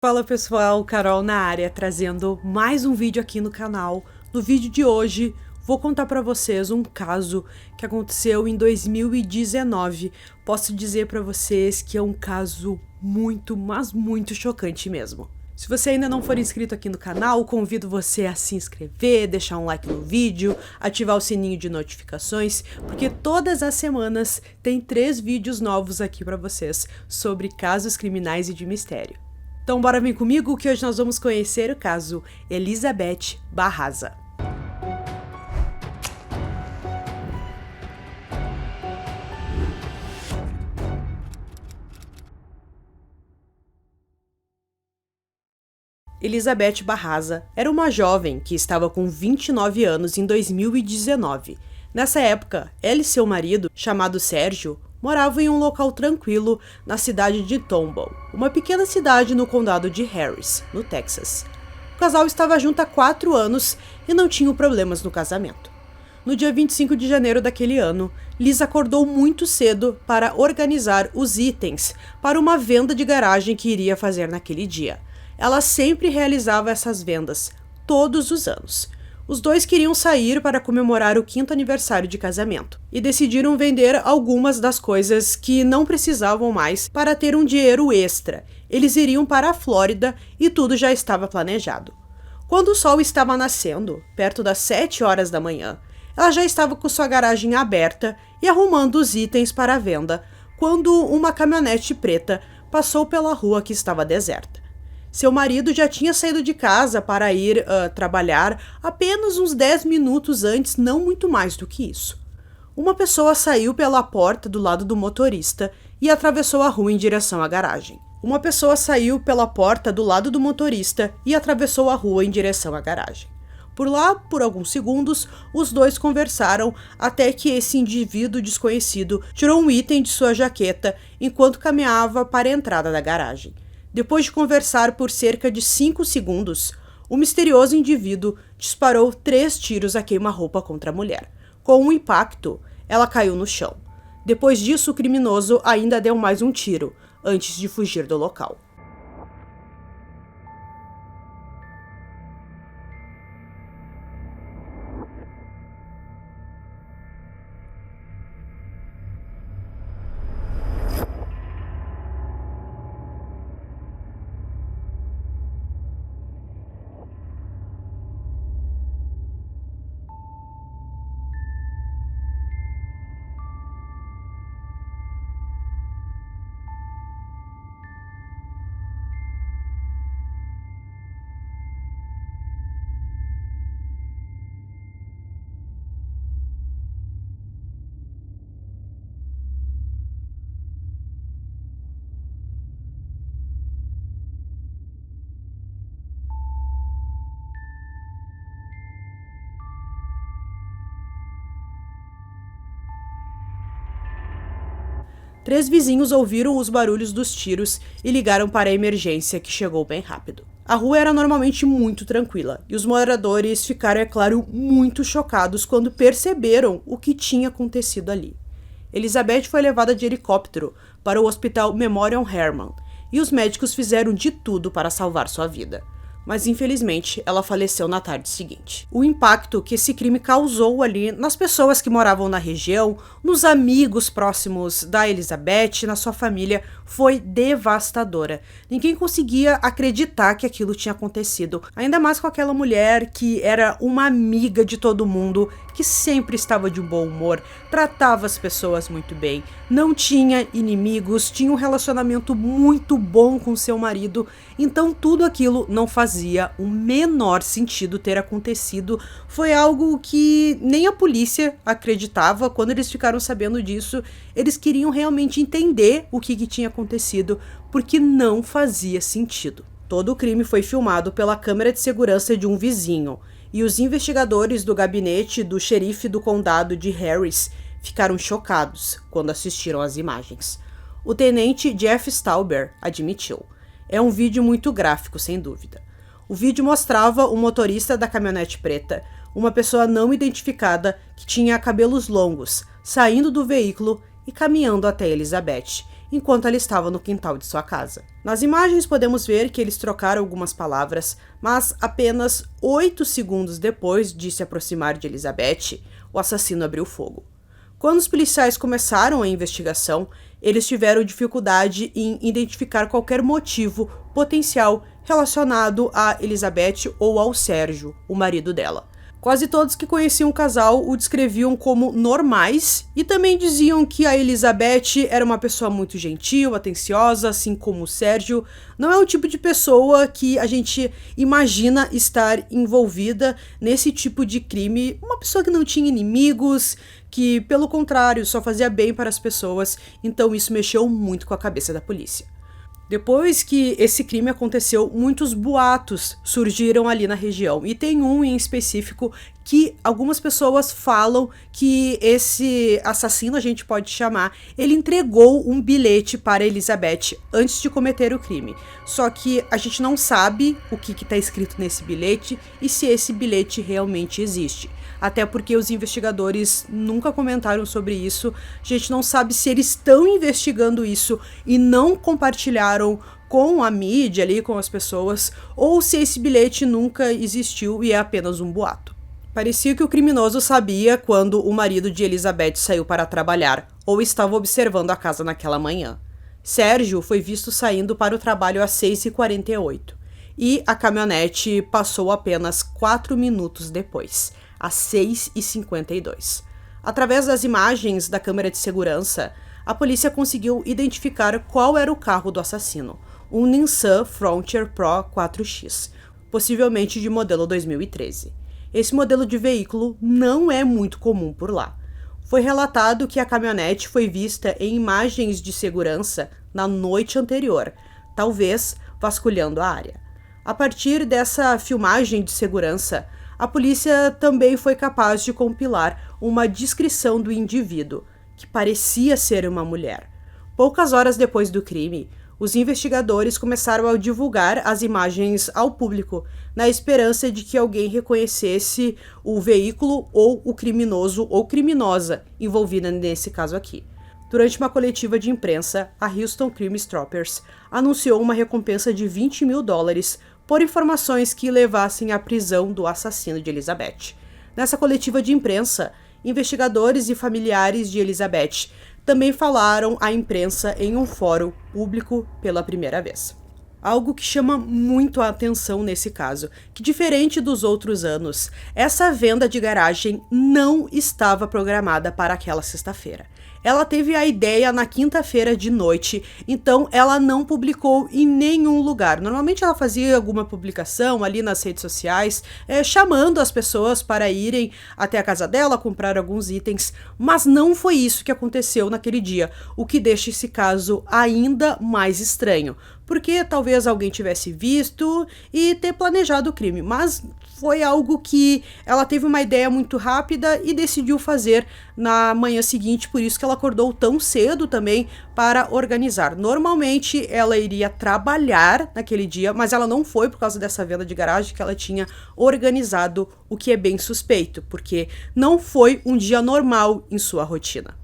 Fala pessoal, Carol na área, trazendo mais um vídeo aqui no canal. No vídeo de hoje, vou contar pra vocês um caso que aconteceu em 2019. Posso dizer pra vocês que é um caso muito, mas muito chocante mesmo. Se você ainda não for inscrito aqui no canal, convido você a se inscrever, deixar um like no vídeo, ativar o sininho de notificações, porque todas as semanas tem 3 vídeos novos aqui pra vocês sobre casos criminais e de mistério. Então bora vir comigo que hoje nós vamos conhecer o caso Elizabeth Barraza. Elizabeth Barraza era uma jovem que estava com 29 anos em 2019. Nessa época, ela e seu marido, chamado Sérgio, moravam em um local tranquilo na cidade de Tomball, uma pequena cidade no condado de Harris, no Texas. O casal estava junto há 4 anos e não tinha problemas no casamento. No dia 25 de janeiro daquele ano, Liz acordou muito cedo para organizar os itens para uma venda de garagem que iria fazer naquele dia. Ela sempre realizava essas vendas, todos os anos. Os dois queriam sair para comemorar o 5º aniversário de casamento e decidiram vender algumas das coisas que não precisavam mais para ter um dinheiro extra. Eles iriam para a Flórida e tudo já estava planejado. Quando o sol estava nascendo, perto das 7 horas da manhã, ela já estava com sua garagem aberta e arrumando os itens para a venda, quando uma caminhonete preta passou pela rua que estava deserta. Seu marido já tinha saído de casa para ir trabalhar apenas uns 10 minutos antes, não muito mais do que isso. Uma pessoa saiu pela porta do lado do motorista e atravessou a rua em direção à garagem. Por lá, por alguns segundos, os dois conversaram até que esse indivíduo desconhecido tirou um item de sua jaqueta enquanto caminhava para a entrada da garagem. Depois de conversar por cerca de 5 segundos, o misterioso indivíduo disparou 3 tiros a queima-roupa contra a mulher. Com um impacto, ela caiu no chão. Depois disso, o criminoso ainda deu mais um tiro, antes de fugir do local. Três vizinhos ouviram os barulhos dos tiros e ligaram para a emergência, que chegou bem rápido. A rua era normalmente muito tranquila, e os moradores ficaram, é claro, muito chocados quando perceberam o que tinha acontecido ali. Elizabeth foi levada de helicóptero para o Hospital Memorial Hermann, e os médicos fizeram de tudo para salvar sua vida. Mas infelizmente ela faleceu na tarde seguinte. O impacto que esse crime causou ali nas pessoas que moravam na região, nos amigos próximos da Elizabeth, na sua família, foi devastadora. Ninguém conseguia acreditar que aquilo tinha acontecido, ainda mais com aquela mulher que era uma amiga de todo mundo, que sempre estava de bom humor, tratava as pessoas muito bem, não tinha inimigos, tinha um relacionamento muito bom com seu marido, então tudo aquilo não fazia o menor sentido ter acontecido. Foi algo que nem a polícia acreditava. Quando eles ficaram sabendo disso, eles queriam realmente entender o que tinha acontecido, porque não fazia sentido. Todo o crime foi filmado pela câmera de segurança de um vizinho, e os investigadores do gabinete do xerife do condado de Harris ficaram chocados quando assistiram às imagens. O tenente Jeff Stauber admitiu: é um vídeo muito gráfico, sem dúvida. O vídeo mostrava o motorista da caminhonete preta, uma pessoa não identificada que tinha cabelos longos, saindo do veículo e caminhando até Elizabeth, enquanto ela estava no quintal de sua casa. Nas imagens podemos ver que eles trocaram algumas palavras, mas apenas 8 segundos depois de se aproximar de Elizabeth, o assassino abriu fogo. Quando os policiais começaram a investigação, eles tiveram dificuldade em identificar qualquer motivo potencial relacionado a Elizabeth ou ao Sérgio, o marido dela. Quase todos que conheciam o casal o descreviam como normais e também diziam que a Elizabeth era uma pessoa muito gentil, atenciosa, assim como o Sérgio. Não é o tipo de pessoa que a gente imagina estar envolvida nesse tipo de crime. Uma pessoa que não tinha inimigos, que, pelo contrário, só fazia bem para as pessoas. Então isso mexeu muito com a cabeça da polícia. Depois que esse crime aconteceu, muitos boatos surgiram ali na região. E tem um em específico que algumas pessoas falam que esse assassino, a gente pode chamar, ele entregou um bilhete para Elizabeth antes de cometer o crime. Só que a gente não sabe o que está escrito nesse bilhete e se esse bilhete realmente existe. Até porque os investigadores nunca comentaram sobre isso. A gente não sabe se eles estão investigando isso e não compartilharam com a mídia ali, com as pessoas, ou se esse bilhete nunca existiu e é apenas um boato. Parecia que o criminoso sabia quando o marido de Elizabeth saiu para trabalhar, ou estava observando a casa naquela manhã. Sérgio foi visto saindo para o trabalho às 6h48, e a caminhonete passou apenas 4 minutos depois, às 6h52. Através das imagens da câmera de segurança, a polícia conseguiu identificar qual era o carro do assassino, um Nissan Frontier Pro 4X, possivelmente de modelo 2013. Esse modelo de veículo não é muito comum por lá. Foi relatado que a caminhonete foi vista em imagens de segurança na noite anterior, talvez vasculhando a área. A partir dessa filmagem de segurança, a polícia também foi capaz de compilar uma descrição do indivíduo, que parecia ser uma mulher. Poucas horas depois do crime, os investigadores começaram a divulgar as imagens ao público, na esperança de que alguém reconhecesse o veículo ou o criminoso ou criminosa envolvida nesse caso aqui. Durante uma coletiva de imprensa, a Houston Crime Stoppers anunciou uma recompensa de $20 mil por informações que levassem à prisão do assassino de Elizabeth. Nessa coletiva de imprensa, investigadores e familiares de Elizabeth também falaram à imprensa em um fórum público pela primeira vez. Algo que chama muito a atenção nesse caso, que diferente dos outros anos, essa venda de garagem não estava programada para aquela sexta-feira. Ela teve a ideia na quinta-feira de noite, então ela não publicou em nenhum lugar. Normalmente ela fazia alguma publicação ali nas redes sociais, chamando as pessoas para irem até a casa dela, comprar alguns itens, mas não foi isso que aconteceu naquele dia, o que deixa esse caso ainda mais estranho. Porque talvez alguém tivesse visto e ter planejado o crime, mas foi algo que ela teve uma ideia muito rápida e decidiu fazer na manhã seguinte, por isso que ela acordou tão cedo também para organizar. Normalmente ela iria trabalhar naquele dia, mas ela não foi por causa dessa venda de garagem que ela tinha organizado, o que é bem suspeito, porque não foi um dia normal em sua rotina.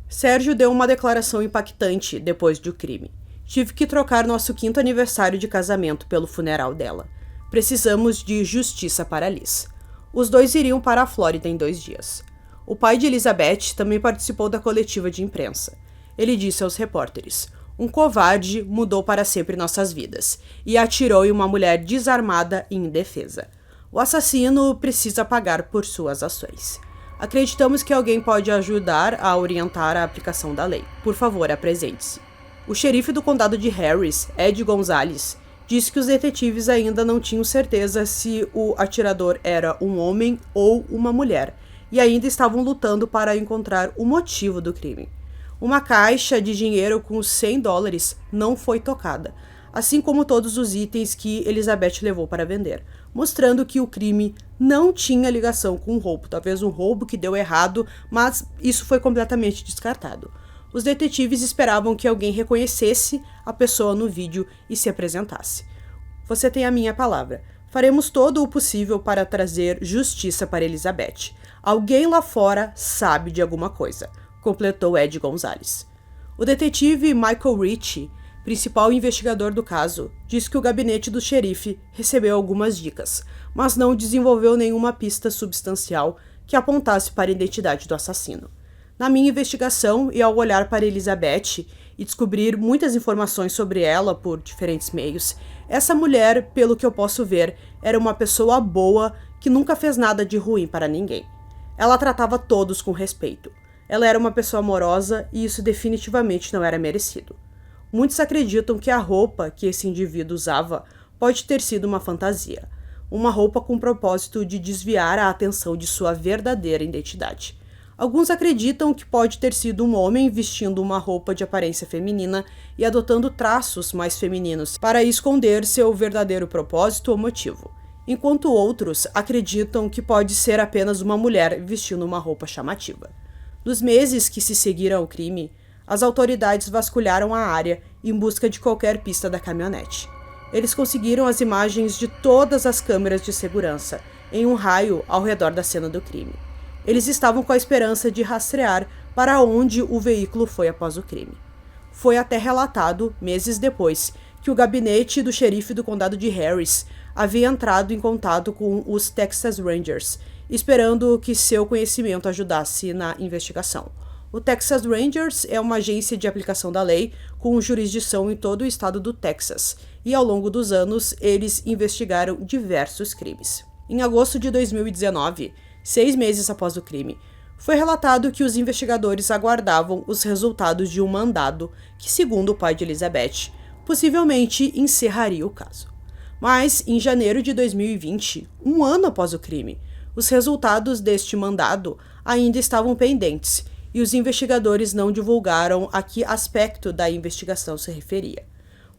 Sérgio deu uma declaração impactante depois do crime. Tive que trocar nosso 5º aniversário de casamento pelo funeral dela. Precisamos de justiça para Liz. Os dois iriam para a Flórida em 2 dias. O pai de Elizabeth também participou da coletiva de imprensa. Ele disse aos repórteres: "Um covarde mudou para sempre nossas vidas e atirou em uma mulher desarmada e indefesa. O assassino precisa pagar por suas ações. Acreditamos que alguém pode ajudar a orientar a aplicação da lei. Por favor, apresente-se." O xerife do condado de Harris, Ed Gonzalez, disse que os detetives ainda não tinham certeza se o atirador era um homem ou uma mulher, e ainda estavam lutando para encontrar o motivo do crime. Uma caixa de dinheiro com $100 não foi tocada, assim como todos os itens que Elizabeth levou para vender, mostrando que o crime não tinha ligação com o roubo, talvez um roubo que deu errado, mas isso foi completamente descartado. Os detetives esperavam que alguém reconhecesse a pessoa no vídeo e se apresentasse. "Você tem a minha palavra. Faremos todo o possível para trazer justiça para Elizabeth. Alguém lá fora sabe de alguma coisa", completou Ed Gonzalez. O detetive Michael Ritchie, principal investigador do caso, disse que o gabinete do xerife recebeu algumas dicas, mas não desenvolveu nenhuma pista substancial que apontasse para a identidade do assassino. Na minha investigação e ao olhar para Elizabeth e descobrir muitas informações sobre ela por diferentes meios, essa mulher, pelo que eu posso ver, era uma pessoa boa que nunca fez nada de ruim para ninguém. Ela tratava todos com respeito. Ela era uma pessoa amorosa e isso definitivamente não era merecido. Muitos acreditam que a roupa que esse indivíduo usava pode ter sido uma fantasia, uma roupa com o propósito de desviar a atenção de sua verdadeira identidade. Alguns acreditam que pode ter sido um homem vestindo uma roupa de aparência feminina e adotando traços mais femininos para esconder seu verdadeiro propósito ou motivo, enquanto outros acreditam que pode ser apenas uma mulher vestindo uma roupa chamativa. Nos meses que se seguiram ao crime, as autoridades vasculharam a área em busca de qualquer pista da caminhonete. Eles conseguiram as imagens de todas as câmeras de segurança em um raio ao redor da cena do crime. Eles estavam com a esperança de rastrear para onde o veículo foi após o crime. Foi até relatado, meses depois, que o gabinete do xerife do condado de Harris havia entrado em contato com os Texas Rangers, esperando que seu conhecimento ajudasse na investigação. O Texas Rangers é uma agência de aplicação da lei com jurisdição em todo o estado do Texas, e ao longo dos anos eles investigaram diversos crimes. Em agosto de 2019, 6 meses após o crime, foi relatado que os investigadores aguardavam os resultados de um mandado que, segundo o pai de Elizabeth, possivelmente encerraria o caso. Mas, em janeiro de 2020, um ano após o crime, os resultados deste mandado ainda estavam pendentes e os investigadores não divulgaram a que aspecto da investigação se referia.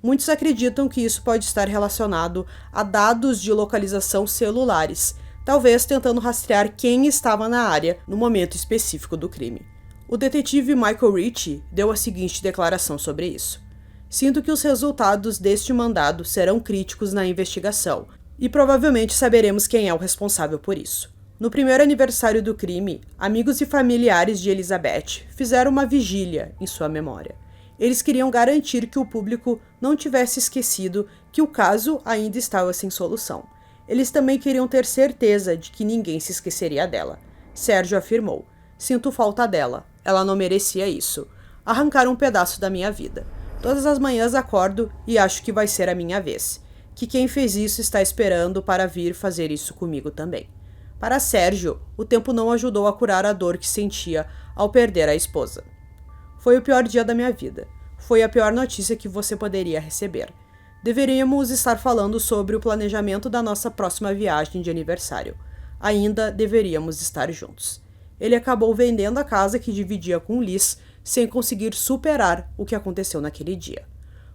Muitos acreditam que isso pode estar relacionado a dados de localização celulares, talvez tentando rastrear quem estava na área no momento específico do crime. O detetive Michael Ritchie deu a seguinte declaração sobre isso: "Sinto que os resultados deste mandado serão críticos na investigação, e provavelmente saberemos quem é o responsável por isso." No primeiro aniversário do crime, amigos e familiares de Elizabeth fizeram uma vigília em sua memória. Eles queriam garantir que o público não tivesse esquecido que o caso ainda estava sem solução. Eles também queriam ter certeza de que ninguém se esqueceria dela. Sérgio afirmou: "Sinto falta dela. Ela não merecia isso. Arrancaram um pedaço da minha vida. Todas as manhãs acordo e acho que vai ser a minha vez. Que quem fez isso está esperando para vir fazer isso comigo também." Para Sérgio, o tempo não ajudou a curar a dor que sentia ao perder a esposa. "Foi o pior dia da minha vida. Foi a pior notícia que você poderia receber. Deveríamos estar falando sobre o planejamento da nossa próxima viagem de aniversário. Ainda deveríamos estar juntos." Ele acabou vendendo a casa que dividia com Liz sem conseguir superar o que aconteceu naquele dia.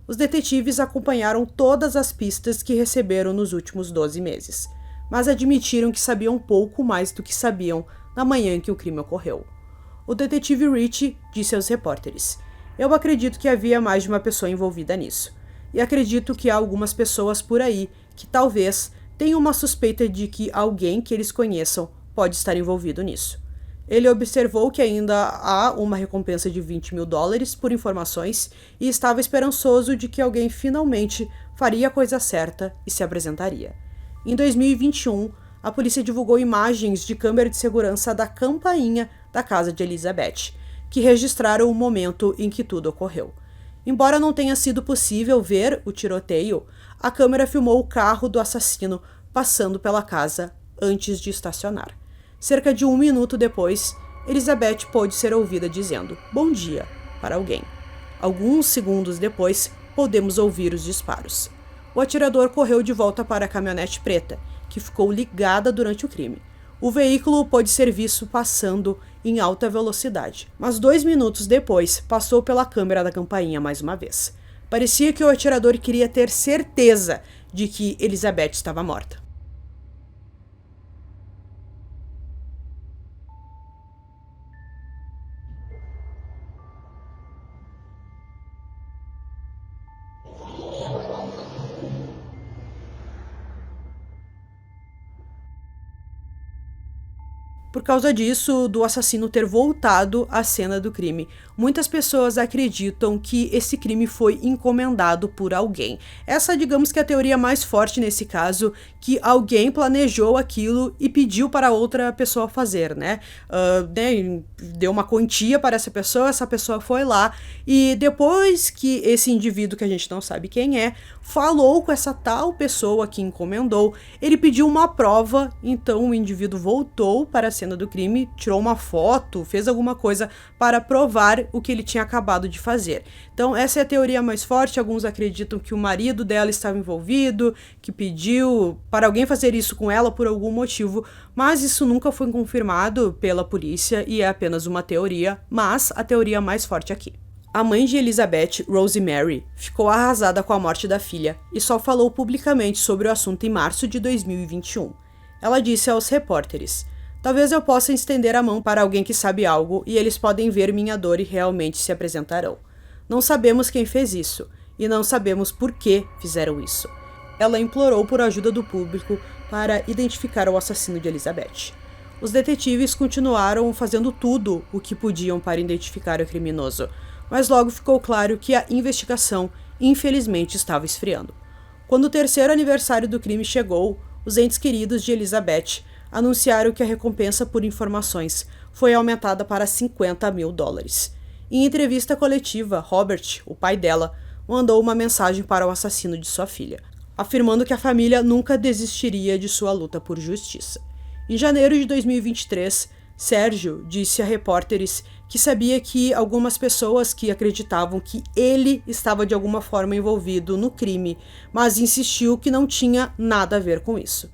Os detetives acompanharam todas as pistas que receberam nos últimos 12 meses, mas admitiram que sabiam pouco mais do que sabiam na manhã em que o crime ocorreu. O detetive Ritchie disse aos repórteres: "Eu acredito que havia mais de uma pessoa envolvida nisso, e acredito que há algumas pessoas por aí que talvez tenham uma suspeita de que alguém que eles conheçam pode estar envolvido nisso." Ele observou que ainda há uma recompensa de $20.000 por informações e estava esperançoso de que alguém finalmente faria a coisa certa e se apresentaria. Em 2021, a polícia divulgou imagens de câmera de segurança da campainha da casa de Elizabeth, que registraram o momento em que tudo ocorreu. Embora não tenha sido possível ver o tiroteio, a câmera filmou o carro do assassino passando pela casa antes de estacionar. Cerca de 1 minuto depois, Elizabeth pôde ser ouvida dizendo "bom dia" para alguém. Alguns segundos depois, podemos ouvir os disparos. O atirador correu de volta para a caminhonete preta, que ficou ligada durante o crime. O veículo pôde ser visto passando em alta velocidade, mas 2 minutos depois passou pela câmera da campainha mais uma vez. Parecia que o atirador queria ter certeza de que Elizabeth estava morta. por causa disso, do assassino ter voltado à cena do crime. Muitas pessoas acreditam que esse crime foi encomendado por alguém. Essa, digamos que é a teoria mais forte nesse caso, que alguém planejou aquilo e pediu para outra pessoa fazer, né? Deu uma quantia para essa pessoa foi lá e depois que esse indivíduo, que a gente não sabe quem é, falou com essa tal pessoa que encomendou, ele pediu uma prova, então o indivíduo voltou para a cena do crime, tirou uma foto, fez alguma coisa para provar o que ele tinha acabado de fazer. Então essa é a teoria mais forte. Alguns acreditam que o marido dela estava envolvido, que pediu para alguém fazer isso com ela por algum motivo, mas isso nunca foi confirmado pela polícia e é apenas uma teoria, mas a teoria mais forte aqui. A mãe de Elizabeth, Rosemary, ficou arrasada com a morte da filha e só falou publicamente sobre o assunto em março de 2021. Ela disse aos repórteres: "Talvez eu possa estender a mão para alguém que sabe algo e eles podem ver minha dor e realmente se apresentarão. Não sabemos quem fez isso e não sabemos por que fizeram isso." Ela implorou por ajuda do público para identificar o assassino de Elizabeth. Os detetives continuaram fazendo tudo o que podiam para identificar o criminoso, mas logo ficou claro que a investigação, infelizmente, estava esfriando. Quando o terceiro aniversário do crime chegou, os entes queridos de Elizabeth anunciaram que a recompensa por informações foi aumentada para $50 mil. Em entrevista coletiva, Robert, o pai dela, mandou uma mensagem para o assassino de sua filha, afirmando que a família nunca desistiria de sua luta por justiça. Em janeiro de 2023, Sérgio disse a repórteres que sabia que algumas pessoas que acreditavam que ele estava de alguma forma envolvido no crime, mas insistiu que não tinha nada a ver com isso.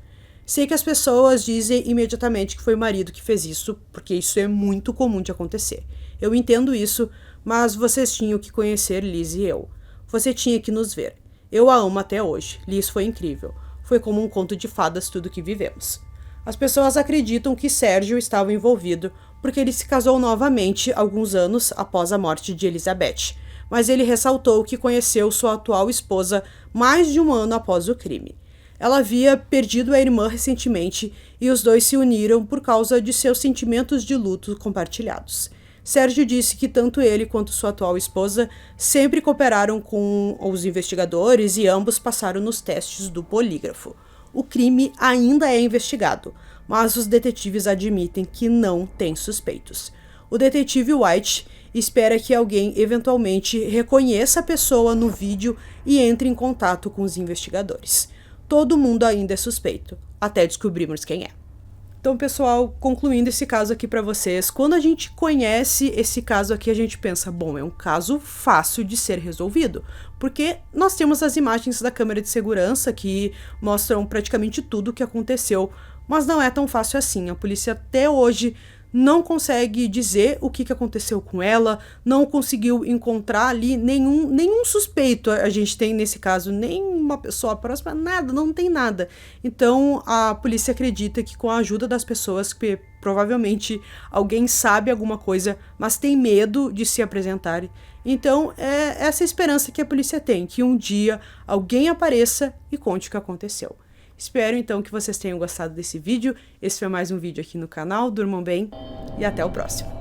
Sei que as pessoas dizem imediatamente que foi o marido que fez isso, porque isso é muito comum de acontecer. Eu entendo isso, mas vocês tinham que conhecer Liz e eu. Você tinha que nos ver. Eu a amo até hoje. Liz foi incrível. Foi como um conto de fadas tudo que vivemos. As pessoas acreditam que Sérgio estava envolvido porque ele se casou novamente alguns anos após a morte de Elizabeth, mas ele ressaltou que conheceu sua atual esposa mais de um ano após o crime. Ela havia perdido a irmã recentemente e os dois se uniram por causa de seus sentimentos de luto compartilhados. Sérgio disse que tanto ele quanto sua atual esposa sempre cooperaram com os investigadores e ambos passaram nos testes do polígrafo. O crime ainda é investigado, mas os detetives admitem que não tem suspeitos. O detetive White espera que alguém eventualmente reconheça a pessoa no vídeo e entre em contato com os investigadores. Todo mundo ainda é suspeito, até descobrirmos quem é. Então, pessoal, concluindo esse caso aqui para vocês, quando a gente conhece esse caso aqui, a gente pensa, bom, é um caso fácil de ser resolvido, porque nós temos as imagens da câmera de segurança que mostram praticamente tudo o que aconteceu, mas não é tão fácil assim. A polícia até hoje não consegue dizer o que aconteceu com ela, não conseguiu encontrar ali nenhum suspeito. A gente tem nesse caso nem uma pessoa próxima, nada, não tem nada. Então a polícia acredita que com a ajuda das pessoas, que provavelmente alguém sabe alguma coisa, mas tem medo de se apresentar. Então é essa esperança que a polícia tem, que um dia alguém apareça e conte o que aconteceu. Espero então que vocês tenham gostado desse vídeo. Esse foi mais um vídeo aqui no canal. Durmam bem e até o próximo.